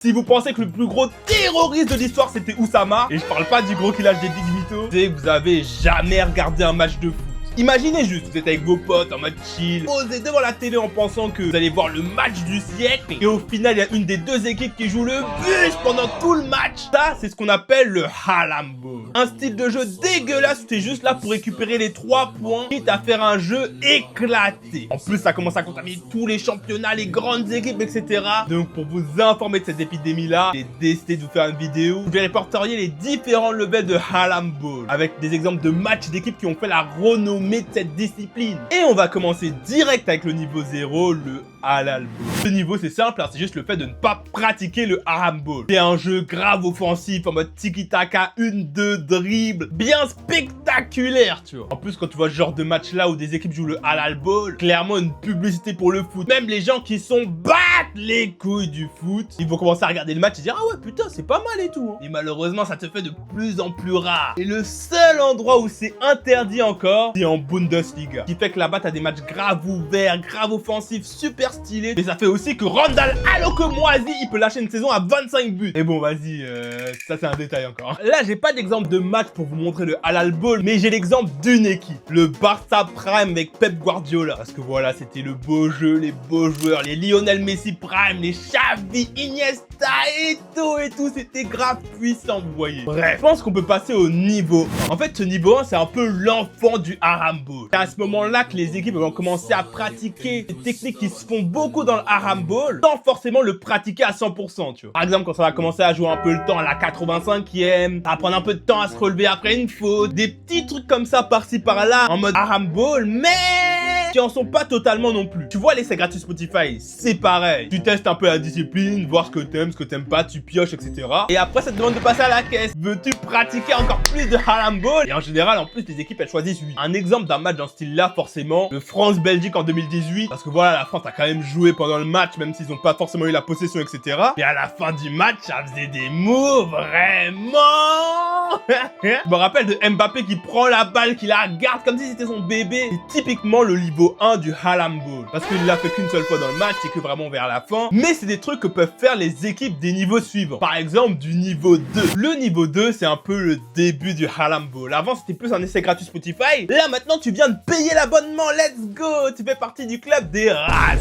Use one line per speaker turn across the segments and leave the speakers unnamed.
Si vous pensez que le plus gros terroriste de l'histoire c'était Oussama, et je parle pas du gros killage des Big Mythos, c'est que vous avez jamais regardé un match de foot. Imaginez juste, vous êtes avec vos potes en mode chill, posés devant la télé en pensant que vous allez voir le match du siècle, et au final il y a une des deux équipes qui joue le bus pendant tout le match. Ça, c'est ce qu'on appelle le Harlem Ball. Un style de jeu dégueulasse, c'est juste là pour récupérer les 3 points, quitte à faire un jeu éclaté. En plus, ça commence à contaminer tous les championnats, les grandes équipes, etc. Donc pour vous informer de cette épidémie-là, j'ai décidé de vous faire une vidéo où je vais répertorier les différents levels de Harlem Ball, avec des exemples de matchs d'équipes qui ont fait la renommée de cette discipline. Et on va commencer direct avec le niveau 0, le Halal Ball. Ce niveau c'est simple, hein, c'est juste le fait de ne pas pratiquer le Haram Ball. C'est un jeu grave offensif en mode tiki-taka, 1-2 dribble, bien spectaculaire, tu vois. En plus quand tu vois ce genre de match là où des équipes jouent le Halal Ball, clairement une publicité pour le foot. Même les gens qui sont battent les couilles du foot, ils vont commencer à regarder le match et dire ah ouais putain c'est pas mal et tout. Et malheureusement ça te fait de plus en plus rare. Et le seul endroit où c'est interdit encore, c'est en Bundesliga. Ce qui fait que là-bas t'as des matchs grave ouverts, grave offensifs, super stylés. Mais ça fait aussi que Randall Alokomoisi il peut lâcher une saison à 25 buts. Et bon vas-y, ça c'est un détail encore. Là j'ai pas d'exemple de match pour vous montrer le Halal Ball, mais j'ai l'exemple d'une équipe, le Barça Prime avec Pep Guardiola. Parce que voilà, c'était le beau jeu, les beaux joueurs, les Lionel Messi Prime, les Xavi, Iniesta et tout, c'était grave puissant, vous voyez. Bref, je pense qu'on peut passer au niveau 1. En fait, ce niveau 1, c'est un peu l'enfant du Haram Ball. C'est à ce moment-là que les équipes vont commencer à pratiquer des techniques qui se font beaucoup dans le Haram Ball, sans forcément le pratiquer à 100%, tu vois. Par exemple, quand ça va commencer à jouer un peu le temps à la 85e, ça va prendre un peu de temps à se relever après une faute, des petits trucs comme ça par-ci par-là, en mode Haram Ball, mais qui en sont pas totalement non plus. Tu vois, les c'est gratuit Spotify, c'est pareil. Tu testes un peu la discipline, voir ce que t'aimes pas, tu pioches, etc. Et après, ça te demande de passer à la caisse. Veux-tu pratiquer encore plus de Haram Ball? Et en général, en plus, les équipes, elles choisissent lui. Un exemple d'un match dans ce style-là, forcément, le France-Belgique en 2018. Parce que voilà, la France a quand même joué pendant le match, même s'ils ont pas forcément eu la possession, etc. Et à la fin du match, ça faisait des moves vraiment. Je me rappelle de Mbappé qui prend la balle, qui la garde comme si c'était son bébé. C'est typiquement le niveau 1 du Hallam Ball. Parce qu'il l'a fait qu'une seule fois dans le match et que vraiment vers la fin. Mais c'est des trucs que peuvent faire les équipes des niveaux suivants. Par exemple, du niveau 2. Le niveau 2, c'est un peu le début du Hallam Ball. Avant, c'était plus un essai gratuit Spotify. Là, maintenant, tu viens de payer l'abonnement. Let's go! Tu fais partie du club des races.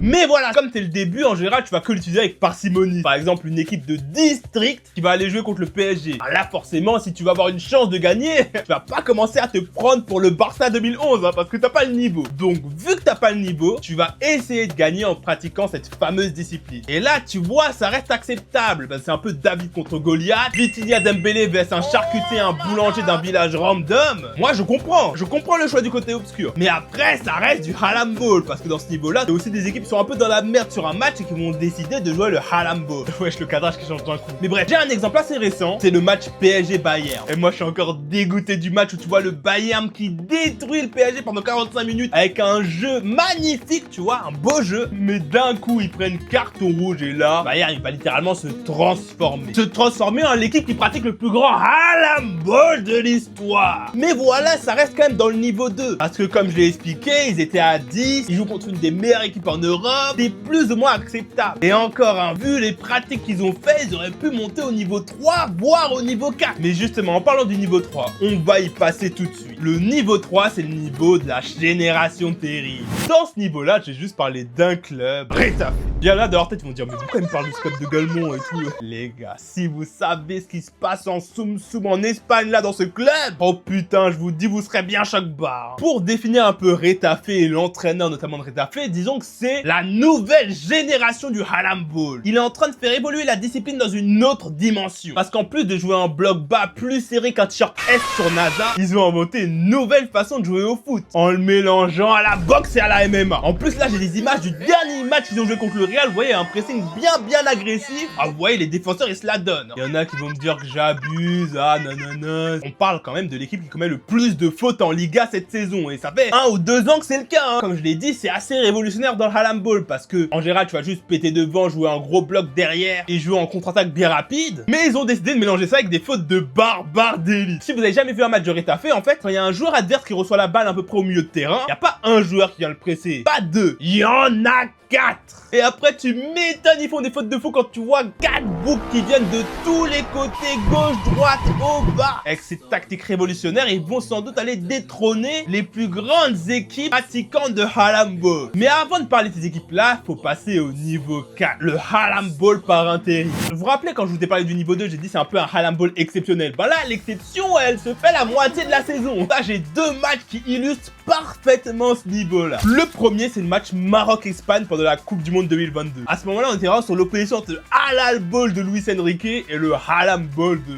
Mais voilà, comme c'est le début, en général, tu vas que l'utiliser avec parcimonie. Par exemple, une équipe de district qui va aller jouer contre le PSG. Alors là, forcément, si tu vas avoir une chance de gagner, tu vas pas commencer à te prendre pour le Barça 2011, hein, parce que t'as pas le niveau. Donc, vu que t'as pas le niveau, tu vas essayer de gagner en pratiquant cette fameuse discipline. Et là, tu vois, ça reste acceptable. Ben, c'est un peu David contre Goliath, Vitinha Dembélé vs un charcutier, un boulanger d'un village random. Moi, je comprends le choix du côté obscur. Mais après, ça reste du Hallam Ball, parce que dans ce niveau-là, t'as aussi des équipes qui sont un peu dans la merde sur un match et qui vont décider de jouer le Hallam Ball. Wesh, le cadrage qui change d'un coup. Mais bref, j'ai un exemple assez récent, c'est le match PSG-Bayern. Et moi, je suis encore dégoûté du match où tu vois le Bayern qui détruit le PSG pendant 45 minutes avec un jeu magnifique, tu vois, un beau jeu. Mais d'un coup, ils prennent carton rouge et là, Bayern, il va littéralement se transformer. Se transformer en l'équipe qui pratique le plus grand Hallam Ball de l'histoire. Mais voilà, ça reste quand même dans le niveau 2. Parce que comme je l'ai expliqué, ils étaient à 10, ils jouent contre une des meilleures équipes en Europe. C'est plus ou moins acceptable. Et encore, hein, vu les pratiques qu'ils ont fait, ils auraient pu monter au niveau 3, voire au niveau 4. Mais justement, en parlant du niveau 3, on va y passer tout de suite. Le niveau 3, c'est le niveau de la génération terrible. Dans ce niveau-là, j'ai juste parlé d'un club, Retafe. Il y en a de leur tête, ils vont dire, mais pourquoi ils me parlent du club de Galmont et tout? Les gars, si vous savez ce qui se passe en Soum Soum en Espagne, là, dans ce club, oh putain, je vous dis, vous serez bien choc-barre. Pour définir un peu Retafe et l'entraîneur notamment de Retafe, disons que c'est la nouvelle génération du Hallam Ball. Il est en train de faire évoluer la discipline dans une autre dimension. Parce qu'en plus de jouer en bloc bas plus serré qu'un t-shirt S sur NASA, ils ont inventé une nouvelle façon de jouer au foot. En le mélangeant à la boxe et à la MMA. En plus là, j'ai des images du dernier match qu'ils ont joué contre le Real. Vous voyez, un pressing bien agressif. Ah, vous voyez, les défenseurs, ils se la donnent. Il y en a qui vont me dire que j'abuse. Ah, non. On parle quand même de l'équipe qui commet le plus de fautes en Liga cette saison. Et ça fait 1 ou 2 ans que c'est le cas. Hein. Comme je l'ai dit, c'est assez révolutionnaire dans le Hallam Ball. Parce que, en général, tu vas juste péter devant, jouer un gros bloc derrière et jouer en contre-attaque bien rapide. Mais ils ont décidé de mélanger ça avec des fautes de barbares d'élite. Si vous avez jamais vu un match de Retafe, en fait, quand il y a un joueur adverse qui reçoit la balle à peu près au milieu de terrain, il n'y a pas un joueur qui vient le presser. Pas deux. Il y en a 4. Et après, tu m'étonnes, ils font des fautes de fou quand tu vois 4 boucs qui viennent de tous les côtés, gauche, droite, au bas. Avec ces tactiques révolutionnaires, ils vont sans doute aller détrôner les plus grandes équipes pratiquant de Harlem Ball. Mais avant de parler de ces équipes-là, faut passer au niveau 4, le Harlem Ball par intérim. Vous vous rappelez quand je vous ai parlé du niveau 2, j'ai dit c'est un peu un Harlem Ball exceptionnel. Bah là, l'exception, elle se fait la moitié de la saison. Là, j'ai 2 matchs qui illustrent parfaitement ce niveau-là. Le premier, c'est le match Maroc-Espagne pendant la Coupe du Monde 2022. À ce moment-là, on était vraiment sur l'opposition entre le Halal Ball de Luis Enrique et le Harlem Ball de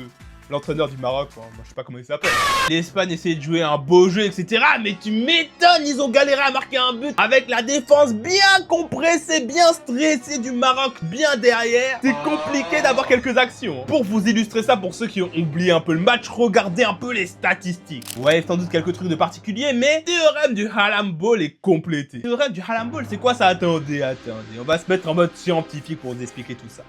l'entraîneur du Maroc, moi je sais pas comment il s'appelle. L'Espagne essayait de jouer un beau jeu, etc. Mais tu m'étonnes, ils ont galéré à marquer un but avec la défense bien compressée, bien stressée du Maroc, bien derrière. C'est compliqué d'avoir quelques actions. Pour vous illustrer ça, pour ceux qui ont oublié un peu le match, regardez un peu les statistiques. Ouais, sans doute quelques trucs de particulier, mais le théorème du Harlem Ball est complété. Le théorème du Harlem Ball, c'est quoi ça? Attendez, on va se mettre en mode scientifique pour vous expliquer tout ça.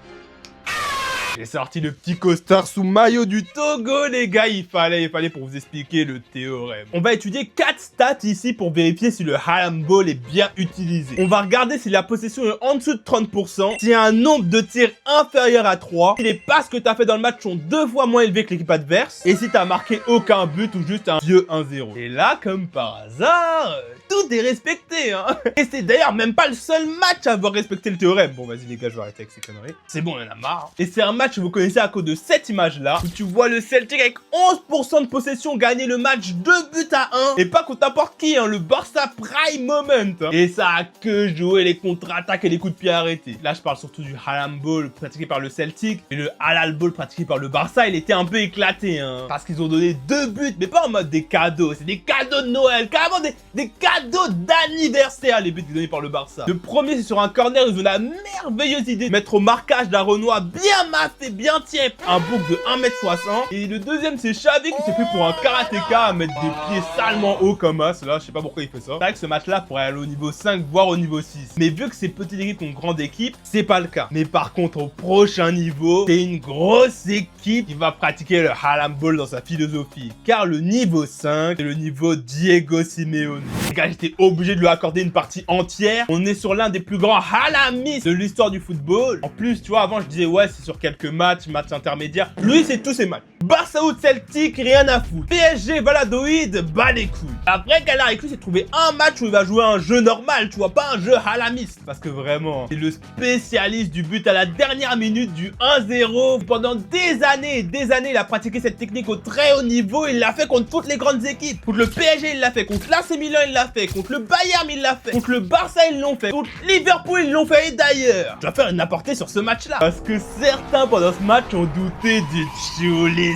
J'ai sorti le petit costard sous maillot du Togo, les gars, il fallait pour vous expliquer le théorème. On va étudier 4 stats ici pour vérifier si le Harlem Ball est bien utilisé. On va regarder si la possession est en dessous de 30%, s'il y a un nombre de tirs inférieur à 3, si les passes que tu as fait dans le match sont 2 fois moins élevées que l'équipe adverse, et si tu as marqué aucun but ou juste un vieux 1-0. Et là, comme par hasard, tout est respecté, hein. Et c'est d'ailleurs même pas le seul match à avoir respecté le théorème. Bon, vas-y les gars, je vais arrêter avec ces conneries. C'est bon, on en a marre. Et c'est un match que vous connaissez à cause de cette image-là, où tu vois le Celtic avec 11% de possession gagner le match 2 buts à 1. Et pas contre n'importe qui, hein, le Barça Prime Moment. Hein. Et ça a que joué les contre-attaques et les coups de pied arrêtés. Là, je parle surtout du Harlem Ball pratiqué par le Celtic. Et le Halal Ball pratiqué par le Barça, il était un peu éclaté, hein. Parce qu'ils ont donné 2 buts, mais pas en mode des cadeaux. C'est des cadeaux de Noël, carrément des cadeaux d'anniversaire, les buts donnés par le Barça. Le premier, c'est sur un corner, ils ont la merveilleuse idée de mettre au marquage d'un Renoir bien maté, bien tiep, un bouc de 1m60. Et le deuxième, c'est Xavi qui s'est pris pour un karatéka à mettre des pieds salement hauts comme ça. Là, je sais pas pourquoi il fait ça. C'est vrai que ce match-là pourrait aller au niveau 5, voire au niveau 6. Mais vu que c'est petite équipe contre grande équipe, c'est pas le cas. Mais par contre, au prochain niveau, c'est une grosse équipe qui va pratiquer le Harlem Ball dans sa philosophie. Car le niveau 5, c'est le niveau Diego Simeone. Les gars, j'étais obligé de lui accorder une partie entière. On est sur l'un des plus grands halamis de l'histoire du football. En plus, tu vois, avant, je disais, ouais, c'est sur quelques matchs intermédiaires. Lui, c'est tous ses matchs. Barça ou Celtic, rien à foutre. PSG, Valladolid, bat les couilles. Après, qu'elle a écrit, c'est trouver un match où il va jouer un jeu normal, tu vois, pas un jeu halamiste. Parce que vraiment, c'est le spécialiste du but à la dernière minute du 1-0. Pendant des années, il a pratiqué cette technique au très haut niveau. Il l'a fait contre toutes les grandes équipes. Contre le PSG, il l'a fait. Contre l'AC Milan, il l'a fait. Contre le Bayern, il l'a fait. Contre le Barça, ils l'ont fait. Contre Liverpool, ils l'ont fait. Et d'ailleurs, je vais faire une aparté sur ce match-là. Parce que certains, pendant ce match, ont douté du Chulissimo.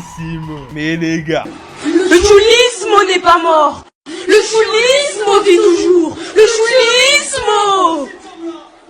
Mais les gars,
le Chulissimo n'est pas mort. Le Chulissimo vit toujours. Le Chulissimo.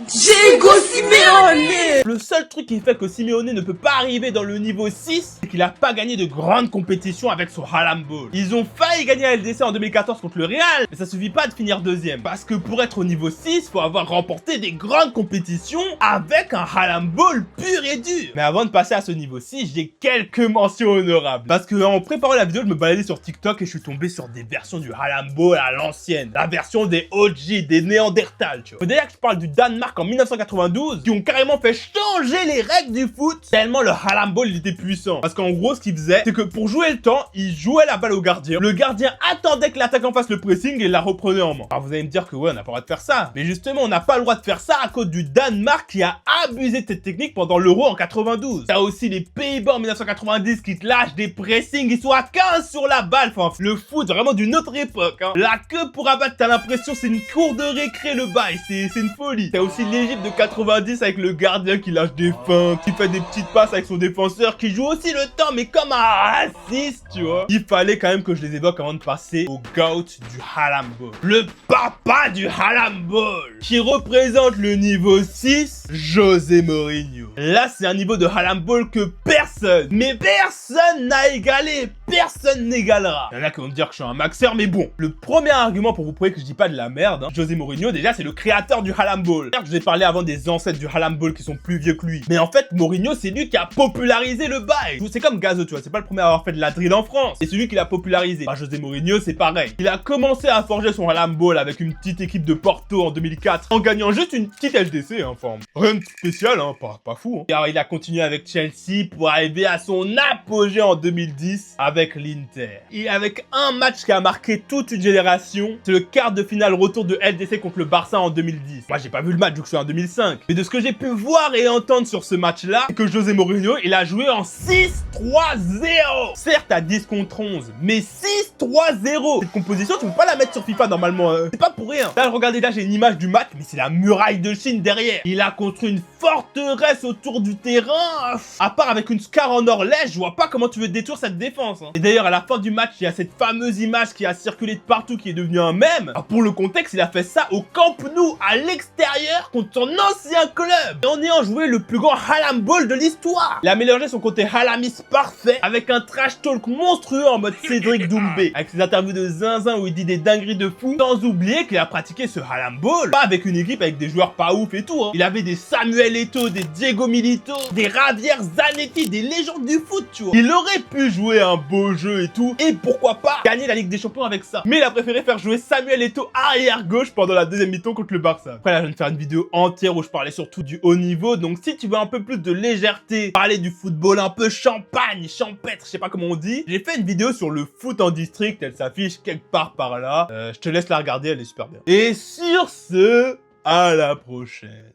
Diego Simeone.
Le seul truc qui fait que Simeone ne peut pas arriver dans le niveau 6, c'est qu'il n'a pas gagné de grandes compétitions avec son Harlem Ball. Ils ont failli gagner la LDC en 2014 contre le Real, mais ça suffit pas de finir deuxième. Parce que pour être au niveau 6, faut avoir remporté des grandes compétitions avec un Harlem Ball pur et dur. Mais avant de passer à ce niveau 6, j'ai quelques mentions honorables. Parce que en préparant la vidéo, je me baladais sur TikTok et je suis tombé sur des versions du Harlem Ball à l'ancienne. La version des OG, des Néandertals, tu vois. Faut d'ailleurs que je parle du Danemark en 1992 qui ont carrément fait changer les règles du foot tellement le Harlem Ball il était puissant. Parce qu'en gros, ce qu'il faisait, c'est que pour jouer le temps, il jouait la balle au gardien. Le gardien attendait que l'attaquant fasse le pressing et la reprenait en main. Alors vous allez me dire que ouais, on n'a pas le droit de faire ça. Mais justement, on n'a pas le droit de faire ça à cause du Danemark qui a abusé de cette technique pendant l'Euro en 92. T'as aussi les Pays-Bas en 1990 qui te lâchent des pressings, ils sont à 15 sur la balle. Enfin, le foot vraiment d'une autre époque. Hein. La queue pour abattre, t'as l'impression c'est une cour de récré le bail, c'est une folie. T'as aussi l'Égypte de 90 avec le gardien qui lâche des feintes, qui fait des petites passes avec son défenseur, qui joue aussi le temps mais comme un raciste, tu vois. Il fallait quand même que je les évoque avant de passer au GOAT du Harlem Ball. Le papa du Harlem Ball, qui représente le niveau 6, José Mourinho. Là, c'est un niveau de Harlem Ball que personne, mais personne n'a égalé. personne n'égalera. Il y en a qui vont me dire que je suis un maxeur, mais bon. Le premier argument pour vous prouver que je dis pas de la merde, José Mourinho, déjà, c'est le créateur du Hallam Ball. Je vous ai parlé avant des ancêtres du Hallam Ball qui sont plus vieux que lui. Mais en fait, Mourinho, c'est lui qui a popularisé le bail. C'est comme Gazo, tu vois, c'est pas le premier à avoir fait de la drill en France. C'est celui qui l'a popularisé. Bah, José Mourinho, c'est pareil. Il a commencé à forger son Hallam Ball avec une petite équipe de Porto en 2004, en gagnant juste une petite LDC, enfin, rien de spécial, pas fou. Car il a continué avec Chelsea pour arriver à son apogée en 2010 avec l'Inter. Et avec un match qui a marqué toute une génération, c'est le quart de finale retour de LDC contre le Barça en 2010. Moi, j'ai pas vu le match vu que je suis en 2005. Mais de ce que j'ai pu voir et entendre sur ce match-là, c'est que José Mourinho, il a joué en 6-3-0. Certes, à 10 contre 11, mais 6-3-0. Cette composition, tu peux pas la mettre sur FIFA normalement. C'est pas pour rien. Là, regardez, là, j'ai une image du match, mais c'est la muraille de Chine derrière. Il a construit une forteresse autour du terrain. À part avec une scar en or lèche, je vois pas comment tu veux détruire cette défense. Et d'ailleurs, à la fin du match, il y a cette fameuse image qui a circulé de partout, qui est devenue un mème. Alors, pour le contexte, il a fait ça au Camp Nou, à l'extérieur, contre son ancien club. Et en ayant joué le plus grand Hallam Ball de l'histoire. Il a mélangé son côté Hallamiste parfait avec un trash talk monstrueux en mode Cédric Doumbé. Avec ses interviews de zinzin où il dit des dingueries de fou. Sans oublier qu'il a pratiqué ce Hallam Ball. Pas avec une équipe avec des joueurs pas ouf et tout. Il avait des Samuel Eto'o, des Diego Milito, des Javier Zanetti, des légendes du foot, tu vois. Il aurait pu jouer un beau jeu et tout. Et pourquoi pas gagner la Ligue des Champions avec ça. Mais il a préféré faire jouer Samuel Eto'o arrière gauche pendant la deuxième mi-temps contre le Barça. Après là, je viens de faire une vidéo entière où je parlais surtout du haut niveau. Donc si tu veux un peu plus de légèreté, parler du football un peu champagne, champêtre, je sais pas comment on dit, j'ai fait une vidéo sur le foot en district. Elle s'affiche quelque part par là. Je te laisse la regarder, elle est super bien. Et sur ce, à la prochaine.